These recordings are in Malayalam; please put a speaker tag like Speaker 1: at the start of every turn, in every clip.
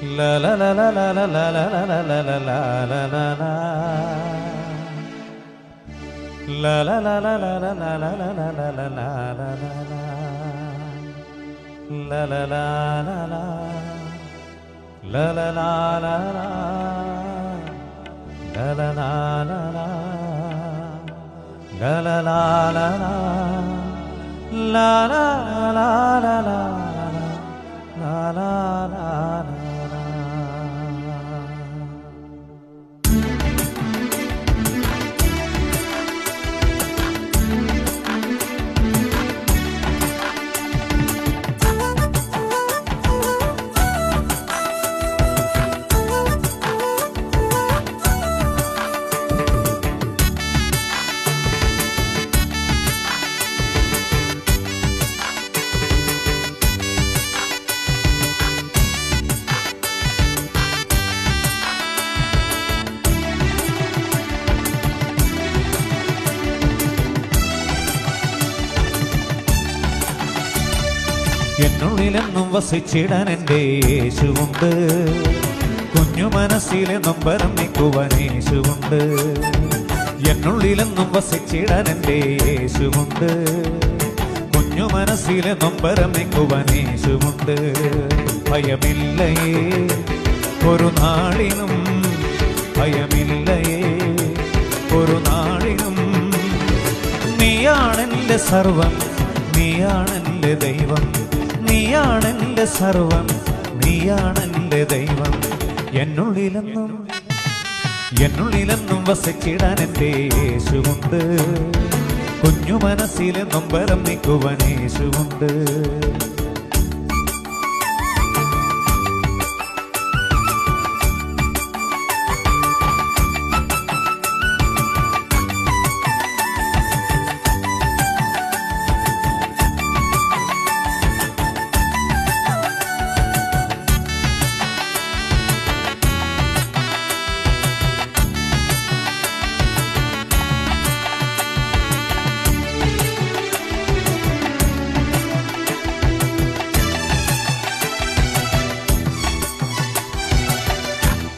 Speaker 1: La la la la la la la la la la la la la la la. La la la la la la la la la la la la la la la. La la la la la. La la la la la. La la la la la. La la la la la. La la la la la. La la la la. എന്നുള്ളിലെന്നും വസിച്ചിടാൻ എൻ്റെ യേശുവുണ്ട്. കുഞ്ഞു മനസ്സിലെ നൊമ്പരം നീക്കുവാൻ യേശുവുണ്ട്. എന്നുള്ളിലെന്നും വസിച്ചിടാൻ എൻ്റെ യേശുവുണ്ട്. കുഞ്ഞു മനസ്സിലെ നൊമ്പരം നീക്കുവാൻ യേശുവുണ്ട്. ഭയമില്ലയേ ഒരു നാളിനും, ഭയമില്ലയേ ഒരു നാളിനും. നീയാണെൻ്റെ സർവം, നീയാണെൻ്റെ ദൈവം, നീയാണെൻ്റെ സർവം, നീയാണെൻ്റെ ദൈവം. എന്നുള്ളിലെന്നും വസിച്ചിടാൻ എൻ്റെ യേശുവുണ്ട്. കുഞ്ഞു മനസ്സിലെ നൊമ്പരം നീക്കുവാൻ യേശുവുണ്ട്.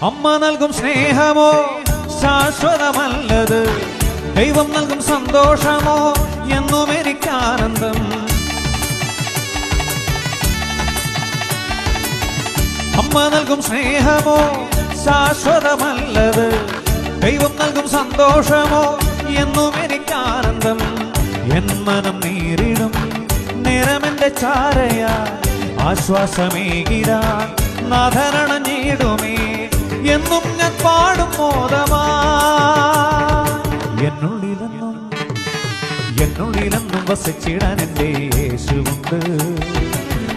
Speaker 1: അമ്മ നൽകും സ്നേഹമോ ശാശ്വതമല്ലത്, ദൈവം നൽകും സന്തോഷമോ എന്നും എനിക്കാനന്ദം. അമ്മ നൽകും സ്നേഹമോ ശാശ്വതമല്ലത്, ദൈവം നൽകും സന്തോഷമോ എന്നും എനിക്കാനന്ദം. എൻ മനം നേരിടും നേരമെന്റെ ചാരയാ, ആശ്വാസമേകിടാൻ നാഥനണഞ്ഞിടുമേ. എന്നും ഞാൻ പാടും മോദമാ. എന്നുള്ളിലെന്നും വസിച്ചിടാൻ എൻ്റെ യേശുവുണ്ട്.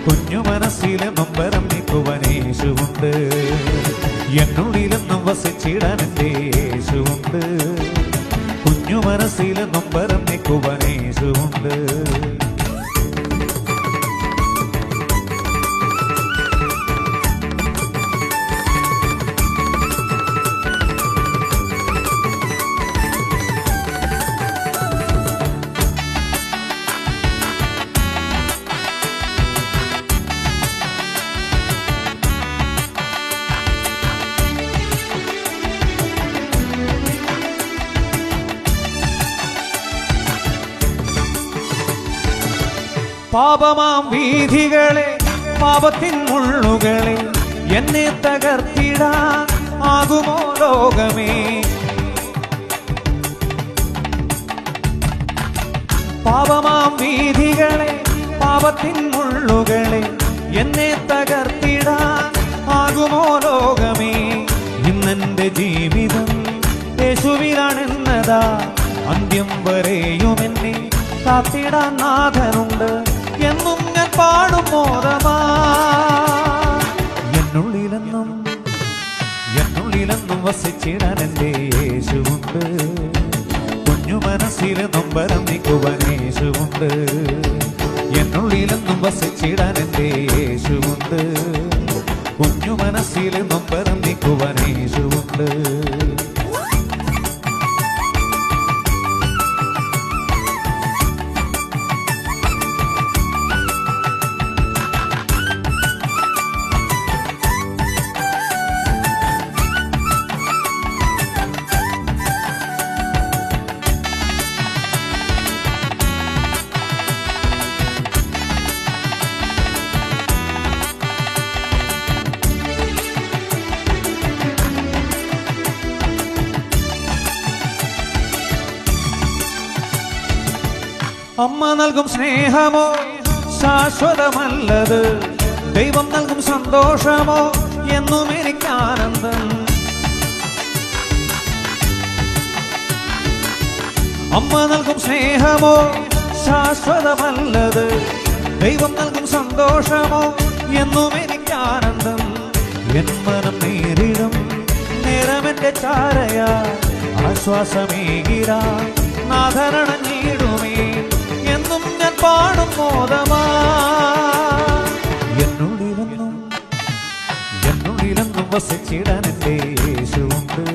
Speaker 1: കുഞ്ഞു മനസ്സിലെ നൊമ്പരം നീക്കുവാൻ യേശുവുണ്ട്. എന്നുള്ളിലെന്നും വസിച്ചിടാൻ എൻ്റെ യേശുവുണ്ട്. കുഞ്ഞു മനസ്സിലെ നൊമ്പരം നീക്കുവാൻ യേശുവുണ്ട്. പാപമാം വീഥികളെ, പാപത്തിൻ മുള്ളുകളെ എന്നെ തകർത്തിടാൻ ആകുമോ ലോകമേ. പാപമാം വീഥികളെ, പാപത്തിൻ മുള്ളുകളെ എന്നെ തകർത്തിടാൻ ആകുമോ ലോകമേ. ഇന്നെന്റെ ജീവിതം യേശുവിലാണെന്നതാ, അന്ത്യം വരെയും എന്നെ കാത്തിടാൻ നാഥനുണ്ട്. എന്നും ഞാൻ പാടും മോദമാ. എന്നുള്ളിലെന്നും വസിച്ചിടാൻ എൻ്റെ യേശുവുണ്ട്. കുഞ്ഞു മനസ്സിലെ നൊമ്പരം നീക്കുവാൻ യേശുവുണ്ട്. എന്നുള്ളിലെന്നും വസിച്ചിടാൻ എൻ്റെ യേശുവുണ്ട്. കുഞ്ഞു മനസ്സിലെ നൊമ്പരം നീക്കുവാൻ യേശുവുണ്ട്. അമ്മ നൽകും സ്നേഹമോ ശാശ്വതമല്ലത്, ദൈവം നൽകും സന്തോഷമോ എന്നും എനിക്കാനന്ദം. അമ്മ നൽകും സ്നേഹമോ ശാശ്വതമല്ലത്, ദൈവം നൽകും സന്തോഷമോ എന്നും എനിക്കാനന്ദം. എൻ മനം നേരിടും നേരമെന്റെ ചാരയാ, ആശ്വാസമേകിടാ നാഥരണഞ്ഞിടുമേ. എന്നും ഞാൻ പാടും മോദമാ, എന്നുള്ളിലെന്നും വസിച്ചിടാൻ എൻ്റെ യേശുവുണ്ട്.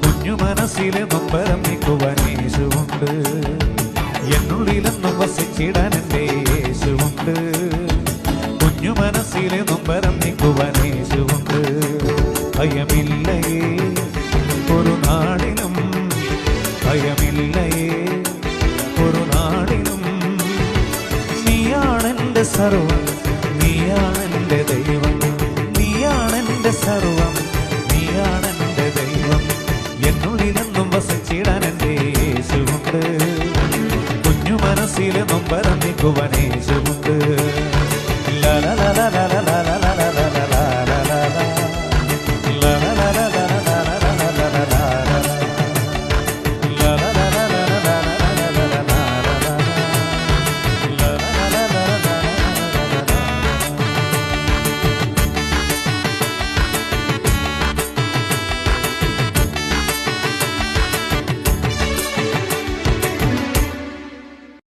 Speaker 1: കുഞ്ഞു മനസ്സിലെ നൊമ്പരം നീക്കുവാൻ യേശുവുണ്ട്. എന്നുള്ളിലെന്നും വസിച്ചിടാൻ എൻ്റെ യേശുവുണ്ട്. കുഞ്ഞു മനസ്സിലെ നൊമ്പരം നീക്കുവാൻ യേശുവുണ്ട്. ഭയമില്ലയേ ഒരു നാളിലും, ഭയമില്ലയേ ഒരു നാളിലും. നീയാണെൻ്റെ സർവ്വം,